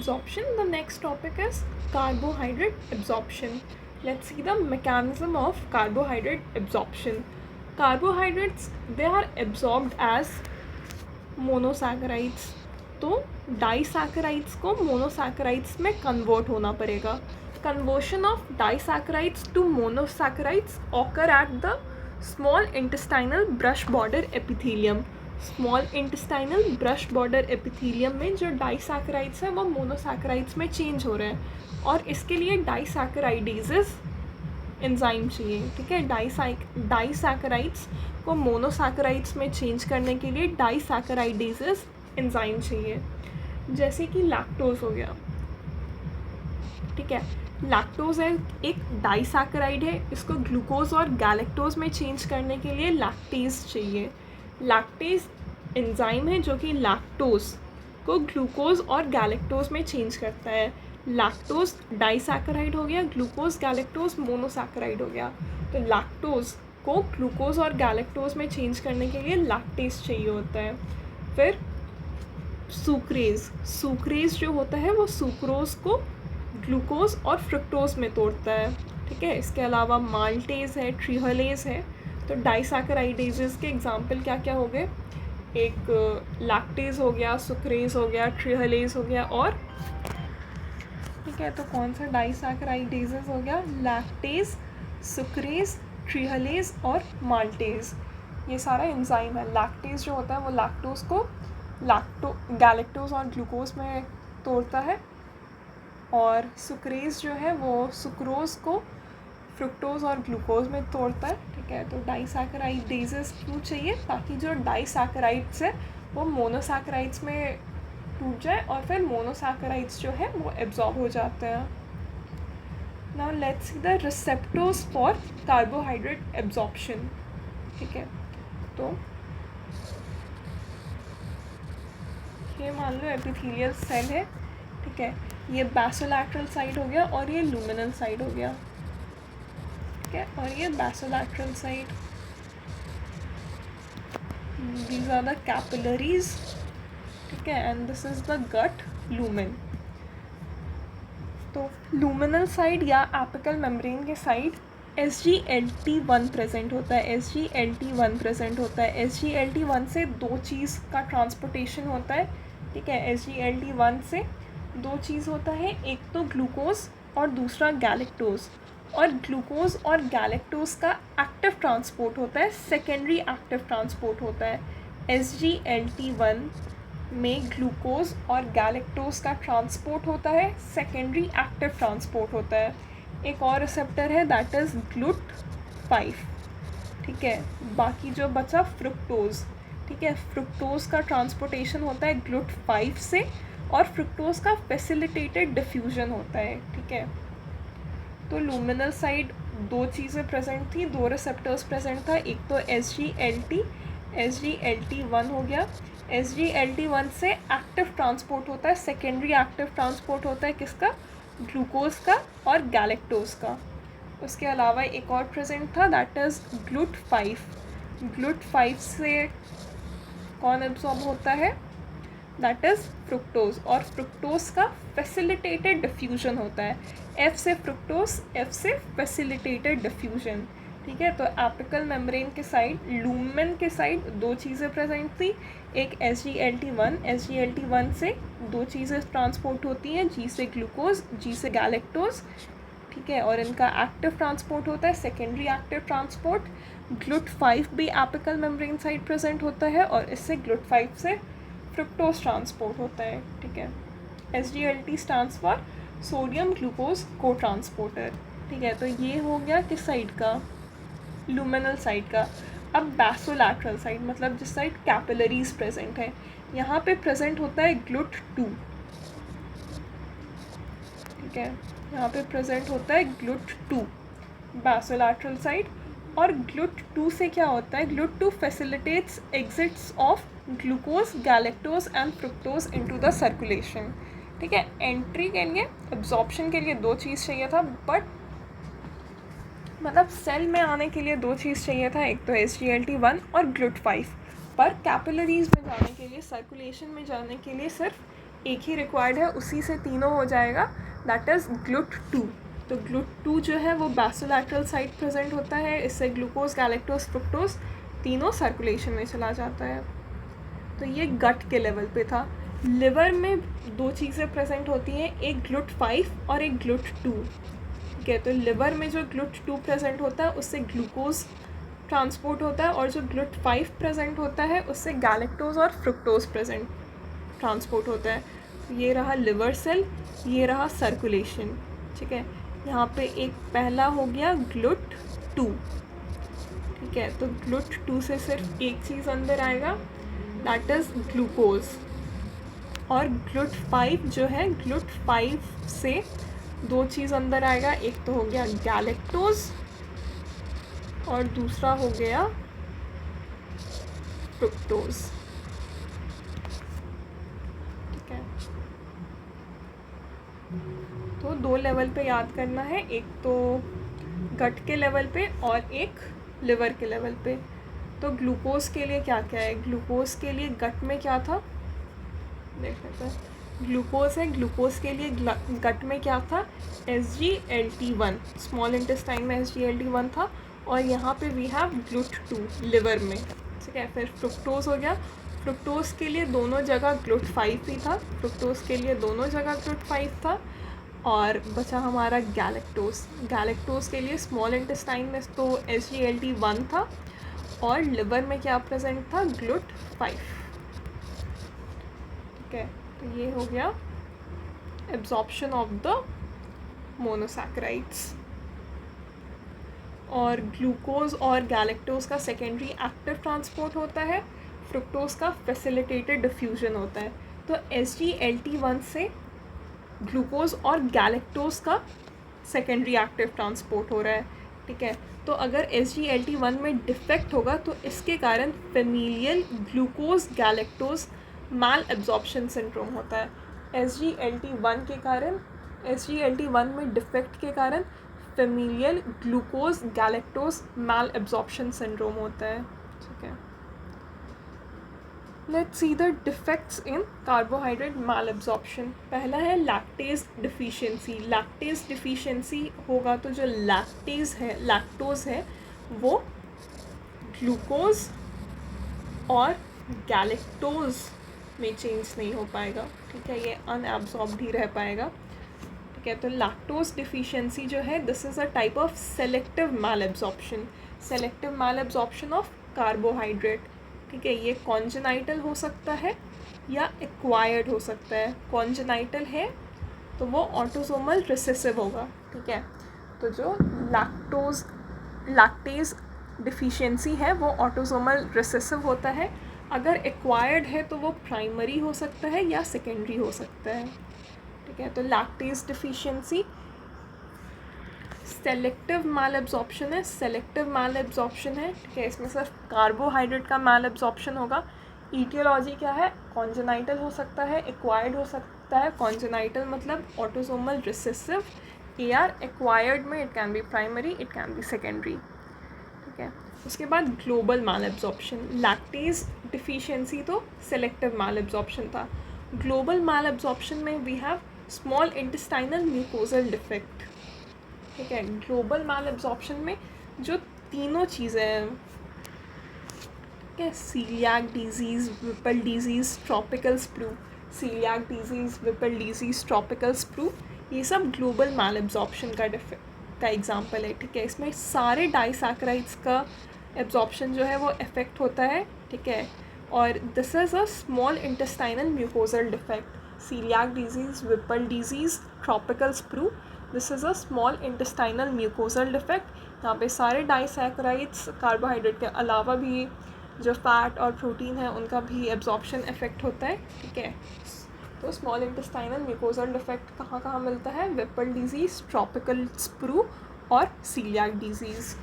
absorption. The next topic is carbohydrate absorption. Let's see the mechanism of carbohydrate absorption. Carbohydrates, they are absorbed as monosaccharides. तो disaccharides को monosaccharides में convert होना पड़ेगा. Conversion of disaccharides to monosaccharides occur at the small intestinal brush border epithelium. Small intestinal brush border epithelium में जो disaccharides है वो monosaccharides में चेंज हो रहे हैं और इसके लिए डाइसैकेराइडेजेस एंजाइम चाहिए. ठीक है, डाइसैकेराइड्स को मोनोसैकेराइड्स में चेंज करने के लिए डाइसैकेराइडेजेस एंजाइम चाहिए. जैसे कि लैक्टोज हो गया. ठीक है, लैक्टोज है एक डाइसैकेराइड है, इसको ग्लूकोज और गैलेक्टोज में चेंज करने के लिए लैक्टेज चाहिए. लैक्टेज एंजाइम है जो कि लैक्टोज को ग्लूकोज और गैलेक्टोज में चेंज करता है. लैक्टोज डाइसैकेराइड हो गया, ग्लूकोज गैलेक्टोज मोनोसैकेराइड हो गया. तो लैक्टोज को ग्लूकोज और गैलेक्टोज में चेंज करने के लिए लैक्टेज चाहिए होता है. फिर सुक्रेज जो होता है वो सुक्रोज को ग्लूकोज और फ्रुक्टोज में तोड़ता है. ठीक है, इसके अलावा माल्टेज है, ट्रिहलेज है. तो डाइसैकेराइडेजेस के एग्जाम्पल क्या क्या हो गए? एक लैक्टेज हो गया, सुक्रेज हो गया, ट्रिहलेज हो गया और ठीक है, तो कौन सा डाइसैकेराइडेजेस हो गया? लैक्टेज, सुक्रेज, ट्रिहलेज और माल्टेज. ये सारा एंजाइम है. लैक्टेज जो होता है वो लैक्टोज को गैलेक्टोज और ग्लूकोज में तोड़ता है और सुक्रेज जो है वो सुक्रोज को फ्रुक्टोज और ग्लूकोज में तोड़ता है. ठीक है, तो डाइसैकेराइडेजेस क्यों चाहिए? ताकि जो डाइसैकेराइड्स है वो मोनोसैकेराइड्स में टूट जाए और फिर मोनोसैकेराइड्स जो है वो एब्जॉर्ब हो जाते हैं. Now let's see the receptors for carbohydrate absorption. ठीक है, तो ये मान लो एपिथेलियल सेल है. ठीक है, ये बेसोलैटरल साइड हो गया और ये लुमिनल साइड हो गया. ठीक है, और ये basolateral side. These are the capillaries. ठीक है, and this is the gut lumen. तो लूमिनल साइड या एपिकल मेम्ब्रेन के साइड SGLT1 प्रेजेंट होता है. SGLT1 प्रेजेंट होता है. SGLT1 से दो चीज़ का ट्रांसपोर्टेशन होता है. ठीक है, SGLT1 से दो चीज़ होता है, एक तो ग्लूकोज और दूसरा गैलेक्टोज. और ग्लूकोज और गैलेक्टोज का एक्टिव ट्रांसपोर्ट होता है, सेकेंडरी एक्टिव ट्रांसपोर्ट होता है. SGLT1 में ग्लूकोज और गैलेक्टोज का ट्रांसपोर्ट होता है, सेकेंडरी एक्टिव ट्रांसपोर्ट होता है. एक और रिसेप्टर है दैट इज़ GLUT5. ठीक है, बाकी जो बचा फ्रुक्टोज. ठीक है, फ्रुक्टोज का ट्रांसपोर्टेशन होता है GLUT5 से और फ्रुक्टोज का फैसिलिटेटेड डिफ्यूजन होता है. ठीक है, तो लूमिनल साइड दो चीज़ें प्रेजेंट थी, दो रिसेप्टर्स प्रेजेंट था. एक तो SGLT1 हो गया. SGLT1 से एक्टिव ट्रांसपोर्ट होता है, सेकेंडरी एक्टिव ट्रांसपोर्ट होता है किसका? ग्लूकोज का और गैलेक्टोज का. उसके अलावा एक और प्रेजेंट था दैट इज़ GLUT5. GLUT5 से कौन एब्जॉर्ब होता है? That is fructose. और फ्रुक्टोज का फैसिलिटेटेड डिफ्यूजन होता है. F से फ्रुक्टोज, F से फैसिलिटेटेड डिफ्यूजन. ठीक है, तो एपिकल मेम्ब्रेन के साइड, लूमेन के साइड दो चीज़ें प्रेजेंट थी. एक SGLT1 से दो चीज़ें ट्रांसपोर्ट होती हैं, G से ग्लूकोज, G से गैलेक्टोज. ठीक है, और इनका एक्टिव ट्रांसपोर्ट होता है, सेकेंडरी एक्टिव ट्रांसपोर्ट. GLUT5 भी एपिकल मेम्ब्रेन साइड प्रेजेंट होता है और इससे GLUT5 से फ्रुक्टोज ट्रांसपोर्ट होता है. ठीक है, SGLT stands for sodium glucose को ट्रांसपोर्टर. ठीक है, तो ये हो गया किस साइड का? लूमिनल साइड का. अब बेसोलैटरल साइड मतलब जिस साइड कैपिलरीज प्रेजेंट है, यहाँ पे प्रेजेंट होता है GLUT2. ठीक है, यहाँ पे प्रेजेंट होता है GLUT2 बेसोलैटरल साइड. और GLUT2 से क्या होता है? GLUT2 facilitates exits of glucose, galactose and fructose into the circulation. ठीक है, एंट्री के लिए, एब्जॉर्प्शन के लिए दो चीज़ चाहिए था, बट मतलब सेल में आने के लिए दो चीज़ चाहिए था, एक तो SGLT1 और GLUT5. पर कैपिलरीज में जाने के लिए, सर्कुलेशन में जाने के लिए सिर्फ एक ही रिक्वायर्ड है, उसी से तीनों हो जाएगा, दैट इज़ GLUT2। तो GLUT2 जो है वो बेसोलैटरल साइड प्रेजेंट होता है, इससे ग्लूकोज, गैलेक्टोज, फ्रुक्टोज तीनों सर्कुलेशन में चला जाता है। तो ये गट के लेवल पे था। लिवर में दो चीज़ें प्रेजेंट होती हैं, एक GLUT5 और एक GLUT2। ठीक है, तो लिवर में जो GLUT2 प्रेजेंट होता है उससे ग्लूकोज ट्रांसपोर्ट होता है, और जो GLUT5 प्रेजेंट होता है उससे गैलेक्टोज और फ्रुक्टोज प्रेजेंट ट्रांसपोर्ट होता है। ये रहा लिवर सेल, ये रहा सर्कुलेशन। ठीक है, यहाँ पे एक पहला हो गया GLUT2। ठीक है, तो GLUT2 से सिर्फ एक चीज़ अंदर आएगा, दैट इज़ ग्लूकोज। और GLUT5 जो है, GLUT5 से दो चीज़ अंदर आएगा, एक तो हो गया गैलेक्टोज और दूसरा हो गया फ्रुक्टोज। ठीक है, तो दो लेवल पे याद करना है, एक तो गट के लेवल पे और एक लिवर के लेवल पे। तो ग्लूकोज के लिए क्या क्या है, ग्लूकोज के लिए गट में क्या था देख लेते हैं। ग्लूकोज है, ग्लूकोज के लिए गट में क्या था, SGLT1, स्मॉल इंटेस्टाइन में SGLT1 था, और यहाँ पे वी हैव GLUT2 लिवर में। ठीक है, फिर फ्रुक्टोज हो गया, फ्रुक्टोज के लिए दोनों जगह GLUT5 ही था, फ्रुक्टोज के लिए दोनों जगह GLUT5 था। और बचा हमारा गैलेक्टोज, गैलेक्टोज के लिए स्मॉल इंटेस्टाइन में तो SGLT1 था, और लिवर में क्या प्रेजेंट था, GLUT5। ठीक है, तो ये हो गया एब्जॉर्प्शन ऑफ द मोनोसैकेराइड्स। और ग्लूकोज और गैलेक्टोज का सेकेंडरी एक्टिव ट्रांसपोर्ट होता है, फ्रुक्टोज का फैसिलिटेटेड डिफ्यूजन होता है। तो SGLT1 से ग्लूकोज और गैलेक्टोज का सेकेंडरी एक्टिव ट्रांसपोर्ट हो रहा है। ठीक है, तो अगर SGLT1 में डिफेक्ट होगा तो इसके कारण फेमिलियल ग्लूकोज गैलेक्टोज माल एब्जॉर्प्शन सिंड्रोम होता है। SGLT1 के कारण, SGLT1 में डिफेक्ट के कारण फेमिलियल ग्लूकोज गैलेक्टोज माल एब्जॉर्प्शन सिंड्रोम होता है। ठीक है, let's see the defects in carbohydrate mall absorption. पहला है लैक्टेज डिफिशिएंसी। लैक्टेज डिफिशिएंसी होगा तो जो लैक्टोज है वो ग्लूकोज और गैलेक्टोज में चेंज नहीं हो पाएगा। ठीक है, ये अनएब्जॉर्ब्ड ही रह पाएगा। ठीक है, तो लैक्टोज डिफिशिएंसी जो है, this is a type of selective mall absorption, selective mall absorption of carbohydrate. ठीक है, ये कॉन्जेनाइटल हो सकता है या एक्वायर्ड हो सकता है। कॉन्जेनाइटल है तो वो ऑटोसोमल रिसेसिव होगा। ठीक है, तो जो लैक्टेज डिफिशिएंसी है वो ऑटोसोमल रिसेसिव होता है। अगर एक्वायर्ड है तो वो प्राइमरी हो सकता है या सेकेंडरी हो सकता है। ठीक है, तो लैक्टेज डिफिशिएंसी सेलेक्टिव माल एब्जॉर्प्शन है, सेलेक्टिव माल एब्जॉर्प्शन है। ठीक है, इसमें सिर्फ कार्बोहाइड्रेट का माल एब्जॉर्प्शन होगा। ईटियोलॉजी क्या है, कॉन्जेनाइटल हो सकता है, एक्वायर्ड हो सकता है। कॉन्जेनाइटल मतलब ऑटोसोमल रिसेसिव, AR एक्वायर्ड में it can be primary, it can be secondary. ठीक है, उसके बाद global malabsorption. Lactase deficiency तो सेलेक्टिव माल एब्जॉर्प्शन था। ग्लोबल माल एब्जॉर्प्शन में we have small intestinal mucosal defect. ठीक है, ग्लोबल माल एब्जॉर्प्शन में जो तीनों चीज़ें हैं, ठीक है, coeliac disease, Whipple disease, tropical sprue, coeliac disease, Whipple disease, tropical sprue, ये सब ग्लोबल माल एब्जॉर्प्शन का एग्जाम्पल है। ठीक है, इसमें सारे डाइसैकेराइड्स का एब्जॉर्प्शन जो है वो इफेक्ट होता है। ठीक है, और this is a small intestinal mucosal defect. Coeliac disease, Whipple disease, tropical sprue, this is a small intestinal mucosal defect. यहाँ पे सारे डाइसैकेराइड्स, कार्बोहाइड्रेट के अलावा भी जो फैट और प्रोटीन है उनका भी एब्जॉर्प्शन इफेक्ट होता है। ठीक है, तो स्मॉल इंटेस्टाइनल म्यूकोजल डिफेक्ट कहाँ कहाँ मिलता है, विपल डिजीज़, ट्रॉपिकल स्प्रू और सीलियाक डिजीज़।